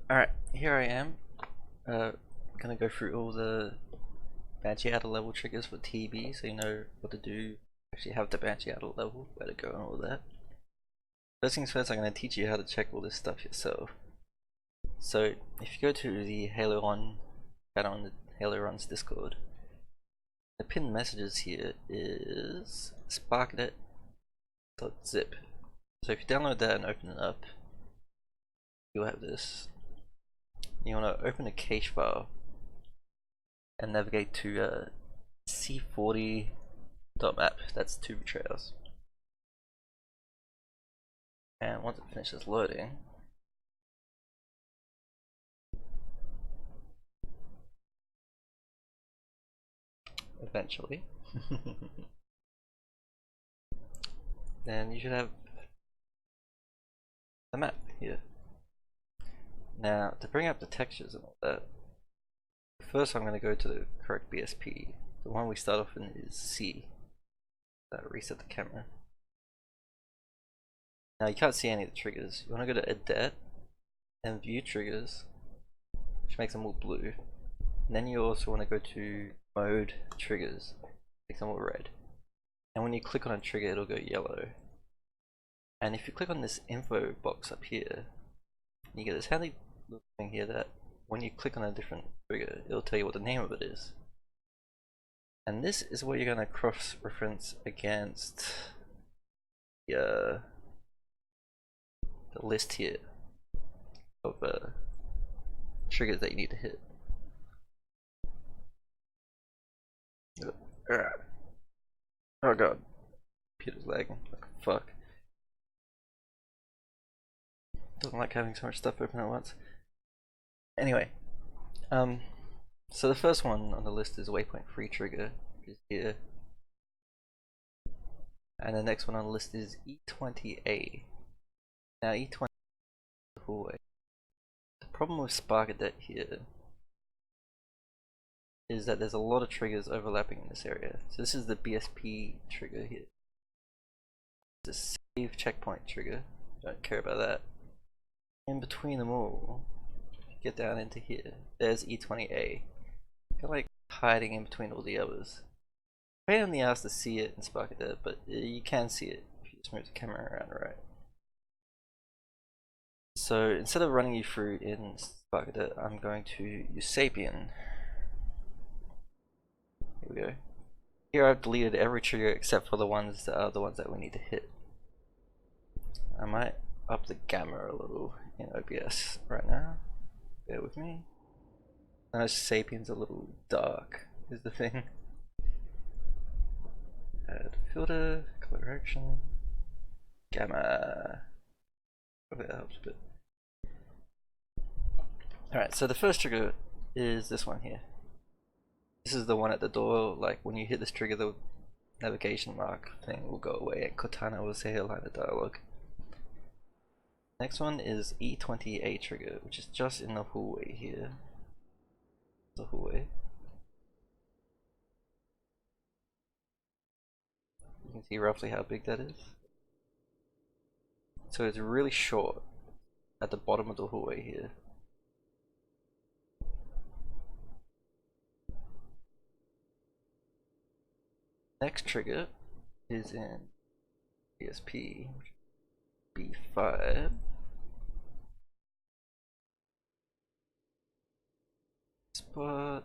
Alright, here I am. Gonna go through all the Banshee outer level triggers for TB so you know what to do. Actually have the Banshee outer level, where to go and all that. First things first, I'm gonna teach you how to check all this stuff yourself. So if you go to the Halo On channel on the Halo Run's Discord, the pinned messages here is sparknet.zip. So if you download that and open it up, you'll have this. You want to open a cache file and navigate to c40.map. That's Tuber Trails. And once it finishes loading, eventually, then you should have the map here. Now, to bring up the textures and all that, first I'm going to go to the correct BSP. The one we start off in is C. Reset the camera. Now you can't see any of the triggers. You want to go to Edit and View Triggers, which makes them all blue. And then you also want to go to Mode Triggers, makes them all red. And when you click on a trigger, it'll go yellow. And if you click on this info box up here, you get this handy little thing here that when you click on a different trigger, it'll tell you what the name of it is. And this is what you're going to cross-reference against the list here of triggers that you need to hit. Oh god, computer's lagging like fuck. Doesn't like having so much stuff open at once. Anyway, so the first one on the list is waypoint free trigger, which is here, and the next one on the list is E20A. Now E20 is the hallway. The problem with Sparkadet here is that there's a lot of triggers overlapping in this area. So this is the BSP trigger here. The save checkpoint trigger. Don't care about that. In between them all, get down into here. There's E20A. Kind of like hiding in between all the others. Pain in the ass to see it in Sparkadet, but you can see it if you just move the camera around right. So instead of running you through in Sparkadet, I'm going to use Sapien. Here we go. Here I've deleted every trigger except for the ones that are the ones that we need to hit. I might up the gamma a little in OBS right now. Bear with me. I know Sapien's a little dark is the thing. Add filter, color correction, gamma. Hopefully that helps a bit. Alright, so the first trigger is this one here. This is the one at the door, like when you hit this trigger the navigation mark thing will go away and Cortana will say a line of dialogue. Next one is E20A trigger, which is just in the hallway here. The hallway. You can see roughly how big that is. So it's really short at the bottom of the hallway here. Next trigger is in BSP, B5. Spot.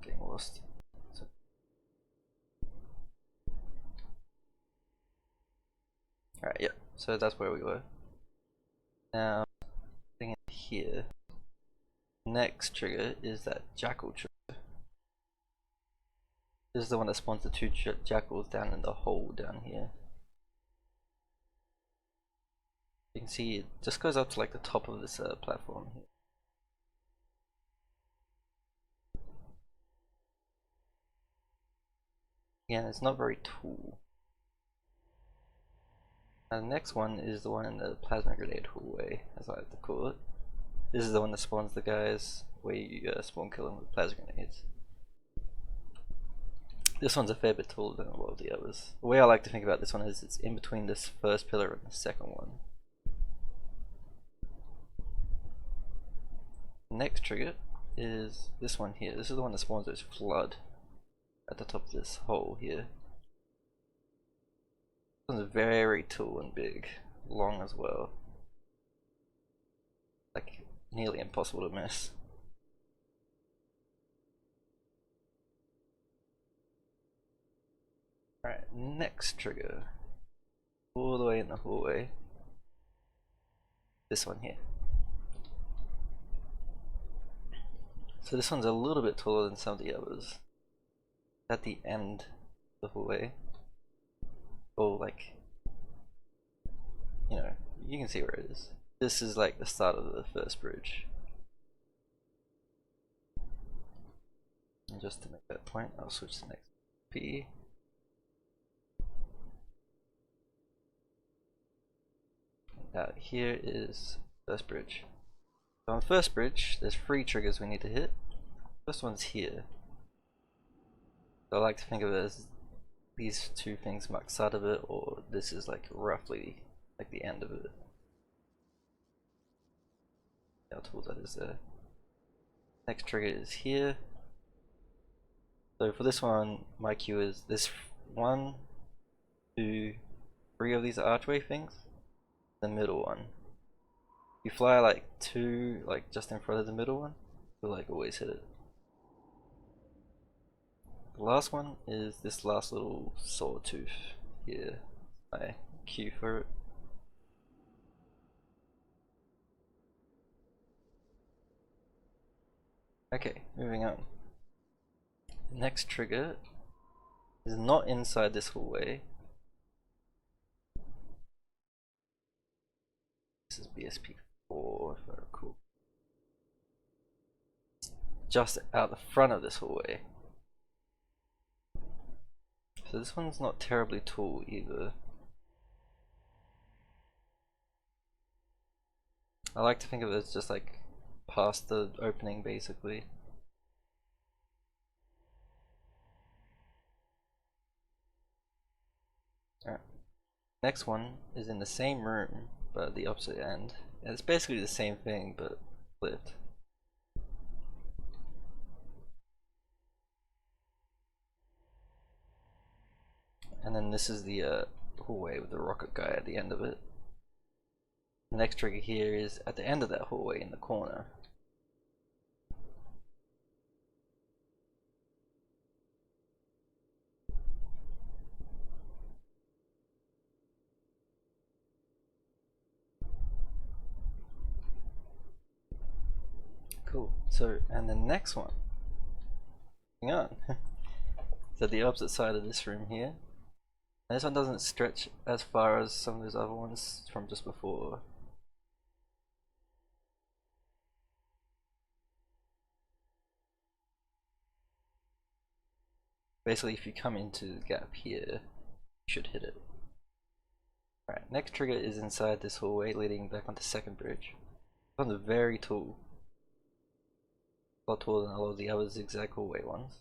Getting lost. Alright, yeah, so that's where we were. Now, thing in here. Next trigger is that Jackal Trip. This is the one that spawns the two jackals down in the hole down here. You can see it just goes up to like the top of this platform here. Again, it's not very tall. And the next one is the one in the plasma grenade hallway, as I like to call it. This is the one that spawns the guys where you spawn kill them with plasma grenades. This one's a fair bit taller than a lot of the others. The way I like to think about this one is it's in between this first pillar and the second one. next trigger is this one here. This is the one that spawns those flood at the top of this hole here. This one's very tall and big, long as well. Like nearly impossible to miss. Alright, next trigger. All the way in the hallway. This one here. So this one's a little bit taller than some of the others. At the end of the hallway. Or like, you know, you can see where it is. This is like the start of the first bridge. And just to make that point, I'll switch to next P. Here is first bridge. So on first bridge, there's 3 triggers we need to hit. First one's here. So I like to think of it as these 2 things marked side of it, or this is like roughly like the end of it. How tall that is there. Next trigger is here. So for this one, my cue is this 1, 2, 3 of these archway things. The middle one. You fly like 2, like just in front of the middle one, you'll like always hit it. The last one is this last little sawtooth here. My cue for it. Okay, moving on. The next trigger is not inside this hallway. This is BSP4 if I recall. Just out the front of this hallway. So this one's not terribly tall either. I like to think of it as just like past the opening basically. Alright. Next one is in the same room but at the opposite end. And it's basically the same thing but flipped. And then this is the hallway with the rocket guy at the end of it. The next trigger here is at the end of that hallway in the corner. Cool. So, and the next one. Hang on. So the opposite side of this room here. And this one doesn't stretch as far as some of those other ones from just before. Basically, if you come into the gap here, you should hit it. Alright, next trigger is inside this hallway leading back onto second bridge. This one's very tall. A lot taller than all of the other zigzag hallway ones.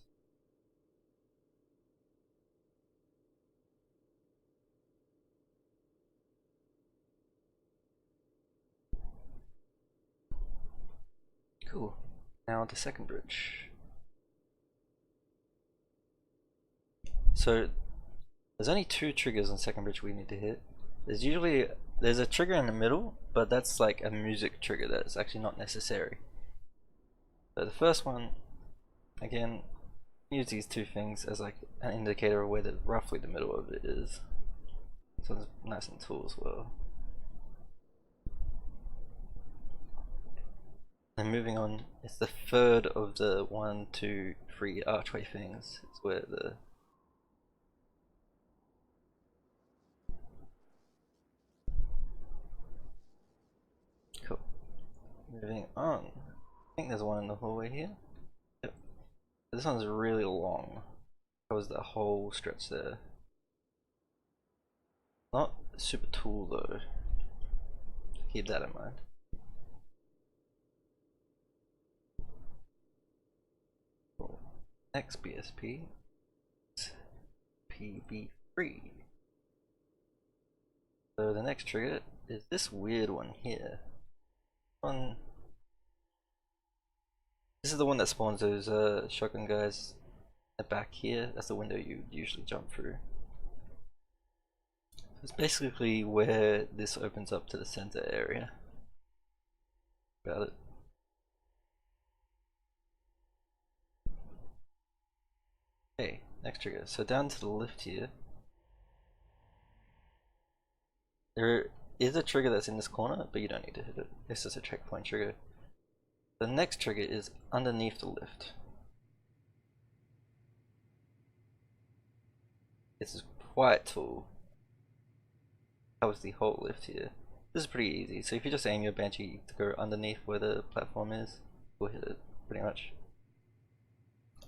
Cool. Now onto second bridge. So there's only 2 triggers on second bridge we need to hit. There's a trigger in the middle, but that's like a music trigger that's actually not necessary. So the first one, again, use these 2 things as like an indicator of where roughly the middle of it is. So it's nice and tall as well. And moving on, it's the third of the 1, 2, 3 archway things. It's where the cool. Moving on, I think there's one in the hallway here. Yep. This one's really long. Covers the whole stretch there. Not super tall though. Keep that in mind. Cool. Next BSP is PB3. So the next trigger is this weird one here. This is the one that spawns those shotgun guys at the back here. That's the window you usually jump through. It's basically where this opens up to the center area. About it. Okay, next trigger. So down to the left here, there is a trigger that's in this corner, but you don't need to hit it. It's just a checkpoint trigger. The next trigger is underneath the lift. This is quite tall. Covers the whole lift here. This is pretty easy. So if you just aim your Banshee to go underneath where the platform is, you'll hit it pretty much.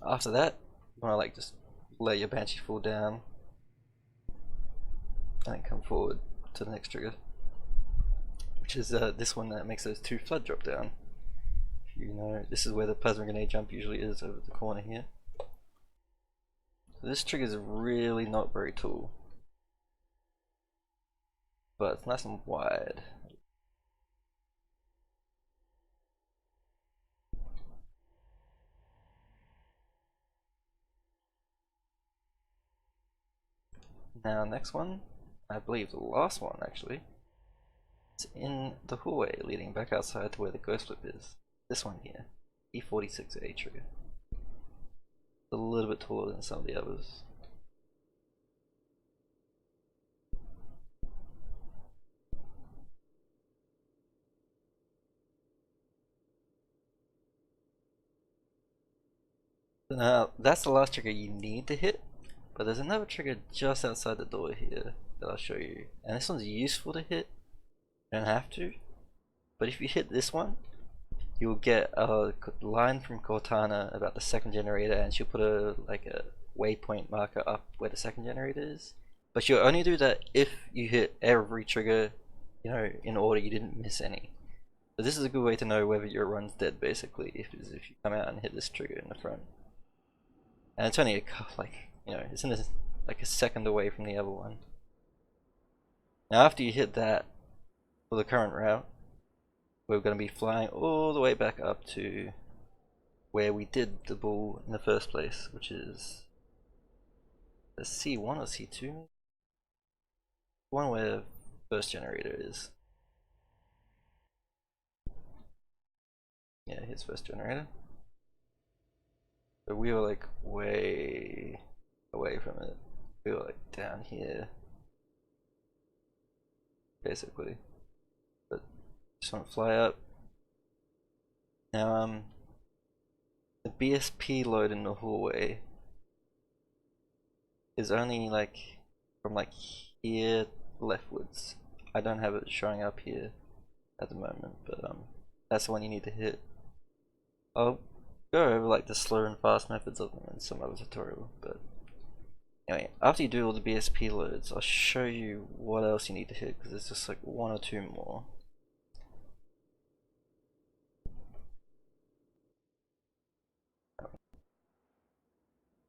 After that, you want to like just let your Banshee fall down and then come forward to the next trigger, which is this one that makes those two flood drop down. You know, this is where the plasma grenade jump usually is, over the corner here. So this trigger is really not very tall, but it's nice and wide. Now next one, I believe the last one actually, it's in the hallway leading back outside to where the ghost flip is. This one here, E46A trigger. A little bit taller than some of the others. Now that's the last trigger you need to hit, but there's another trigger just outside the door here that I'll show you, and this one's useful to hit. You don't have to, but if you hit this one, you'll get a line from Cortana about the second generator, and she'll put a waypoint marker up where the second generator is. But you'll only do that if you hit every trigger, you know, in order. You didn't miss any. So this is a good way to know whether your run's dead, basically, if you come out and hit this trigger in the front. And it's only it's in like a second away from the other one. Now after you hit that for the current route, we're going to be flying all the way back up to where we did the BOOL in the first place, which is a C1 or C2? One where first generator is. Yeah, his first generator. So we were like way away from it. We were like down here, basically. But just want to fly up. Now the BSP load in the hallway is only like from like here leftwards. I don't have it showing up here at the moment, but that's the one you need to hit. I'll go over like the slow and fast methods of them in some other tutorial, but anyway, after you do all the BSP loads, I'll show you what else you need to hit, because there's just like one or two more.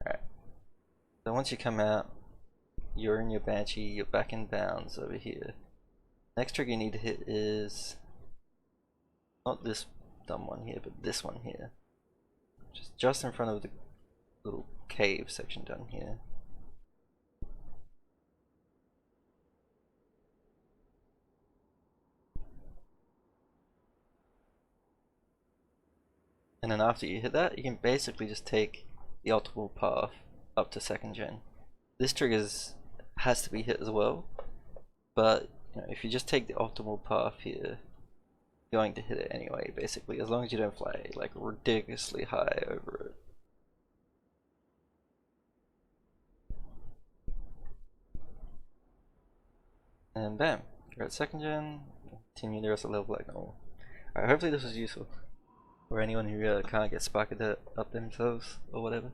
Alright, so once you come out, you're in your Banshee, you're back in bounds over here. Next trigger you need to hit is not this dumb one here, but this one here. Just in front of the little cave section down here. And then after you hit that, you can basically just take the optimal path up to second gen. This trigger has to be hit as well, but you know, if you just take the optimal path here, you're going to hit it anyway, basically, as long as you don't fly like ridiculously high over it. And bam, you're at second gen. Continue the rest of the level like normal. Alright, hopefully this was useful for anyone who can't get sparked up themselves or whatever.